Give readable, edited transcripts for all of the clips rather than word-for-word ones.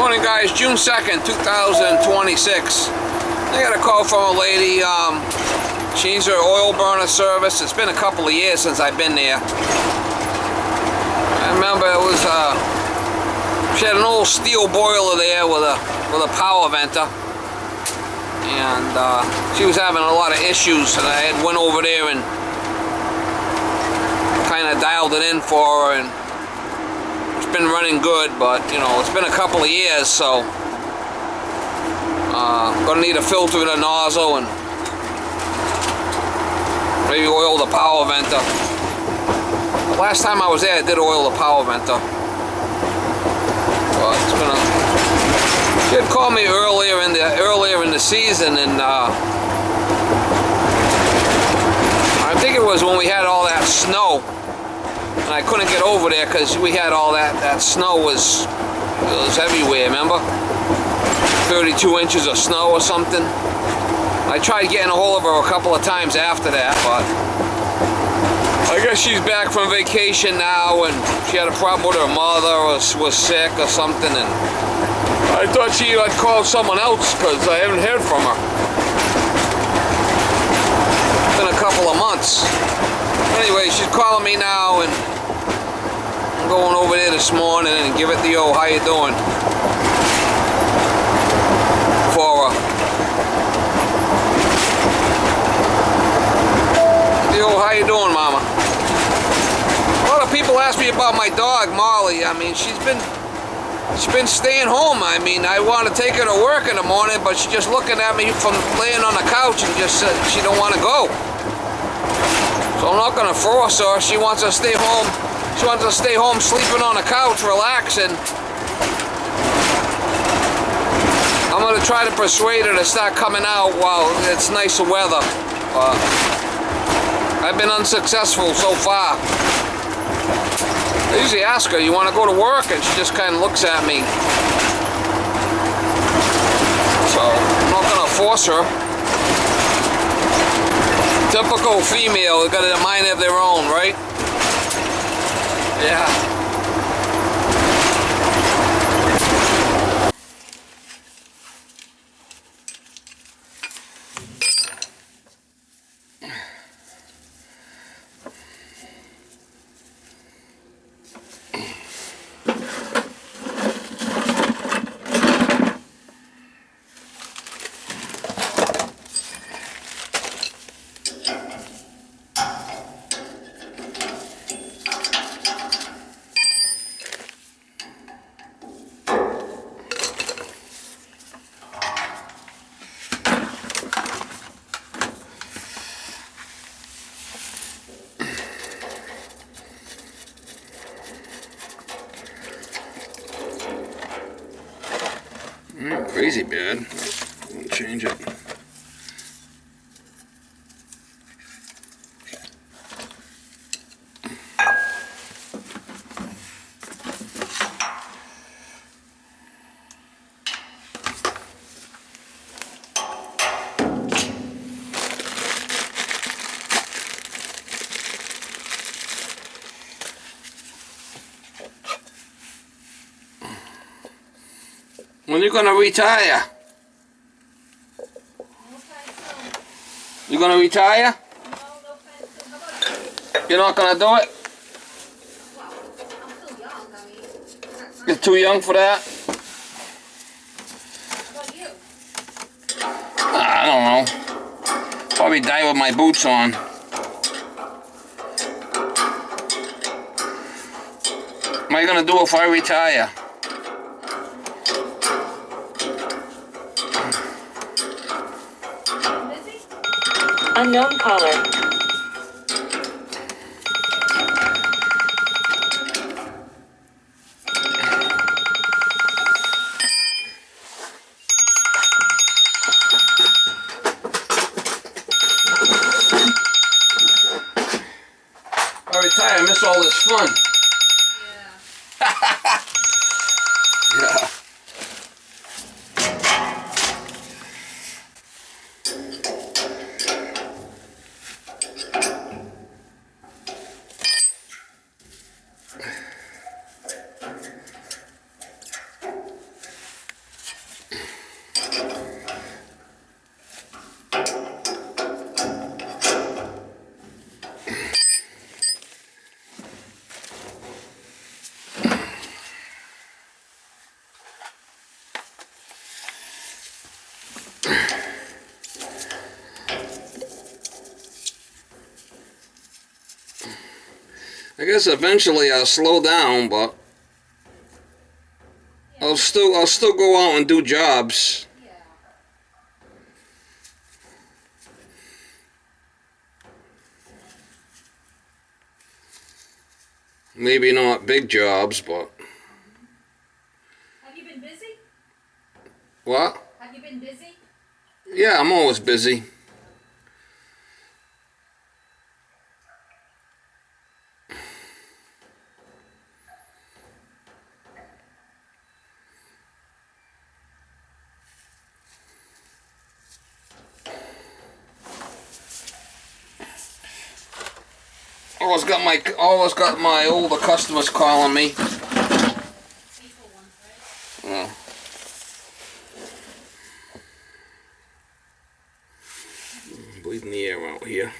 Morning guys, June 2nd, 2026. I got a call from a lady. She needs her oil burner service. It's been a couple of years since I've been there. I remember it was she had an old steel boiler there with a power venter, and she was having a lot of issues, and I had went over there and kind of dialed it in for her, and it's been running good, but you know, it's been a couple of years, so gonna need to filter the nozzle and maybe oil the power venter. Last time I was there, I did oil the power venter. But it's been she had called me earlier in the season, and I think it was when we had all that snow, and I couldn't get over there because we had all that snow was everywhere. Remember, 32 inches of snow or something. I tried getting a hold of her a couple of times after that, but I guess she's back from vacation now, and she had a problem with her mother, or was sick or something, and I thought she had called someone else because I haven't heard from her. It's been a couple of months. Anyway, she's calling me now, and I'm going over there this morning and give it the old "how you doing" for her. The old "how you doing, mama?" A lot of people ask me about my dog, Molly. I mean, she's been staying home. I mean, I want to take her to work in the morning, but she's just looking at me from laying on the couch and just said she don't want to go. So I'm not going to force her. She wants to stay home. She wants to stay home sleeping on the couch, relaxing. I'm going to try to persuade her to start coming out while it's nicer weather. I've been unsuccessful so far. I usually ask her, "You want to go to work?" and she just kind of looks at me. So I'm not going to force her. Typical female, they've got a mind of their own, right? Yeah. Crazy bad. I'll change it. When you gonna retire? You gonna retire? You're not gonna do it? You're too young for that? I don't know. Probably die with my boots on. What am I gonna do if I retire? Unknown caller. I retire, I miss all this fun. Yeah. Yeah. I guess eventually I'll slow down, but I'll still go out and do jobs. Maybe not big jobs, but. Have you been busy? What? Have you been busy? Yeah, I'm always busy. Always got my older customers calling me. Yeah. Bleeding the air out here.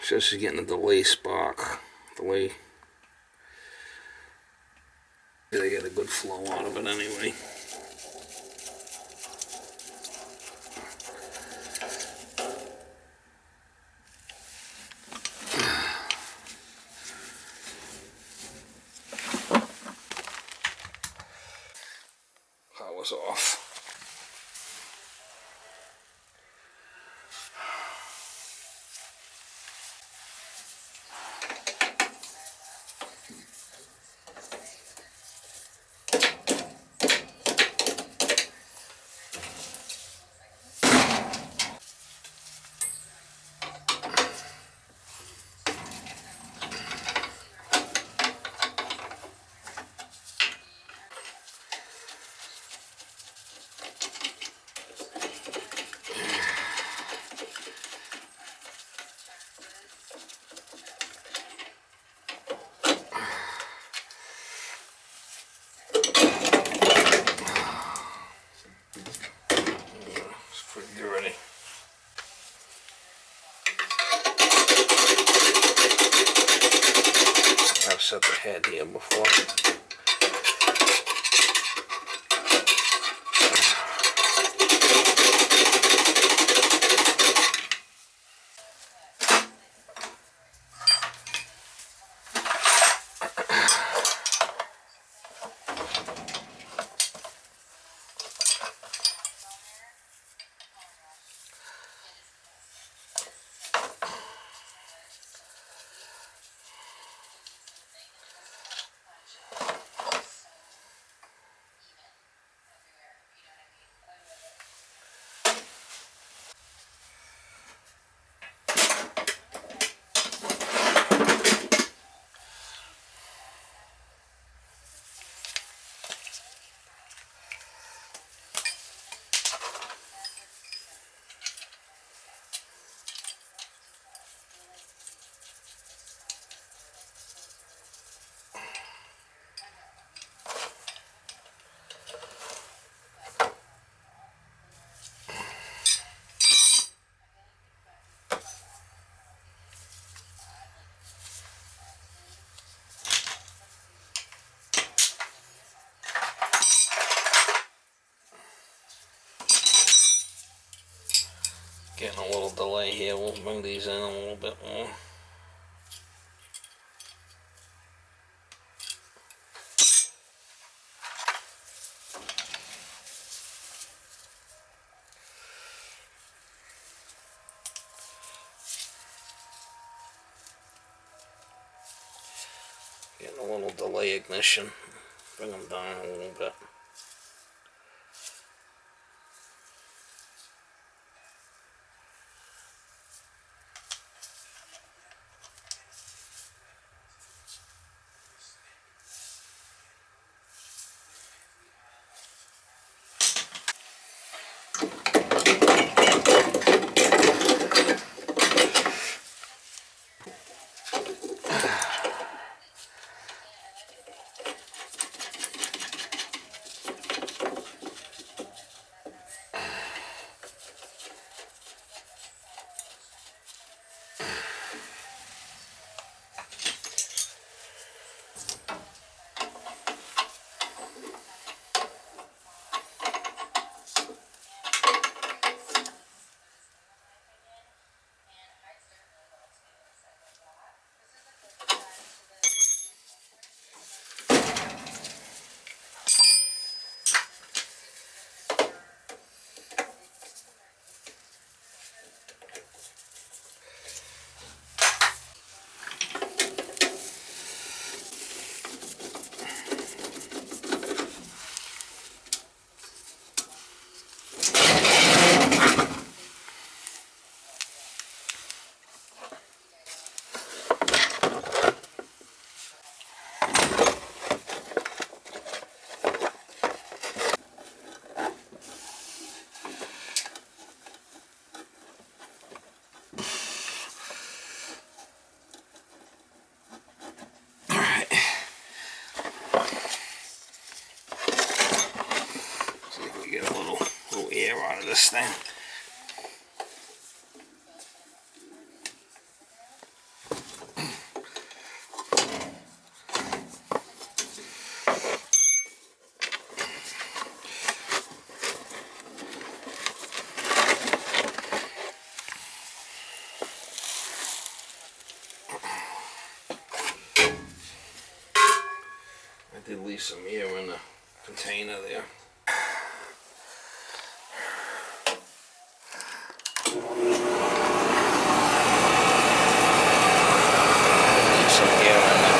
Says she's getting a delay spark. Delay. They get a good flow out of it anyway. Power's off. Dirty. I've set the head here before. Getting a little delay here. We'll bring these in a little bit more. Getting a little delay ignition. Bring them down a little bit. this thing. I did leave some air in the container there. Leave some air in there.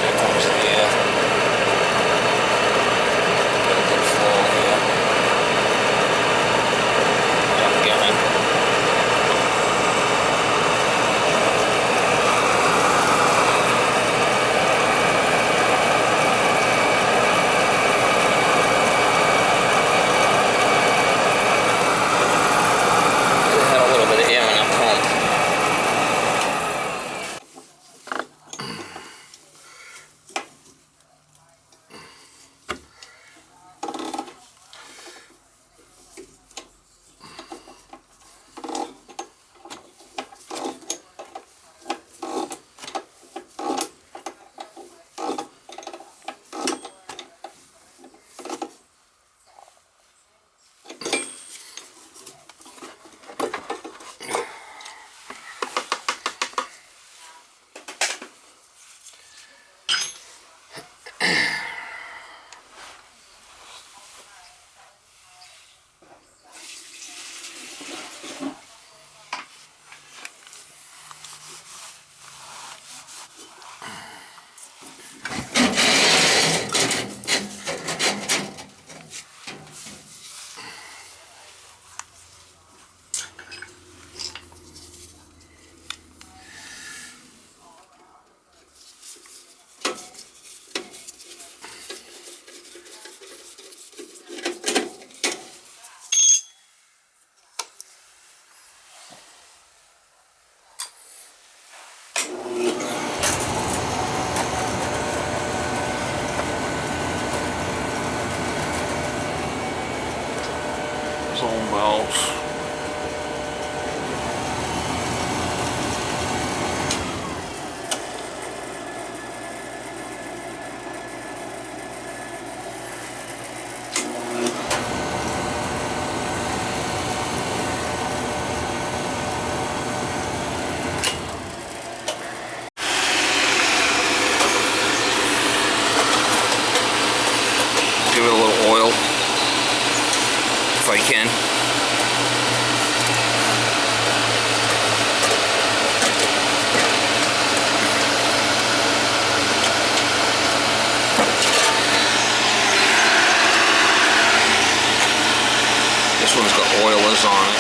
There comes the air. Got a good flow here. I'm getting. Zone valves. Give it a little oil if I can. This one's got oilers on it.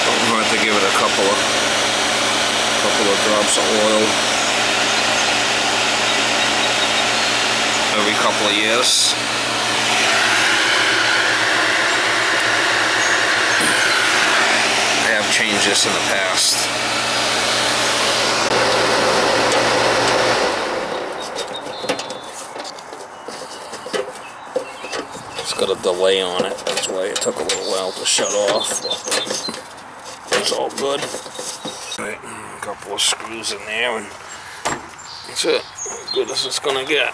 Don't hurt to give it a couple of drops of oil every couple of years. I have changed this in the past. It's got a delay on it, that's why it took a little while to shut off, but it's all good. Right, a couple of screws in there and that's it, as good as it's gonna get.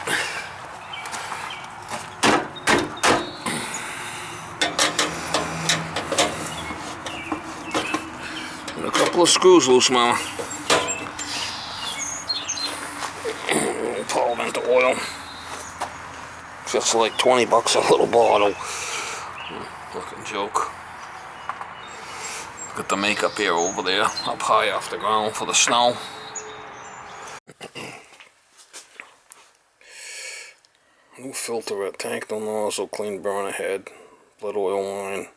And a couple of screws loose, mama. Pour it into oil. Just like 20 bucks a little bottle. Fucking joke. Got the makeup here over there, up high off the ground for the snow. New filter at tank, no nozzle, clean burner head, blood oil line,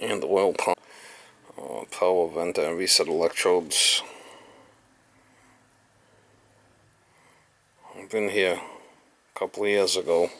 and the oil pump. Power vent and reset electrodes. I've been here a couple of years ago.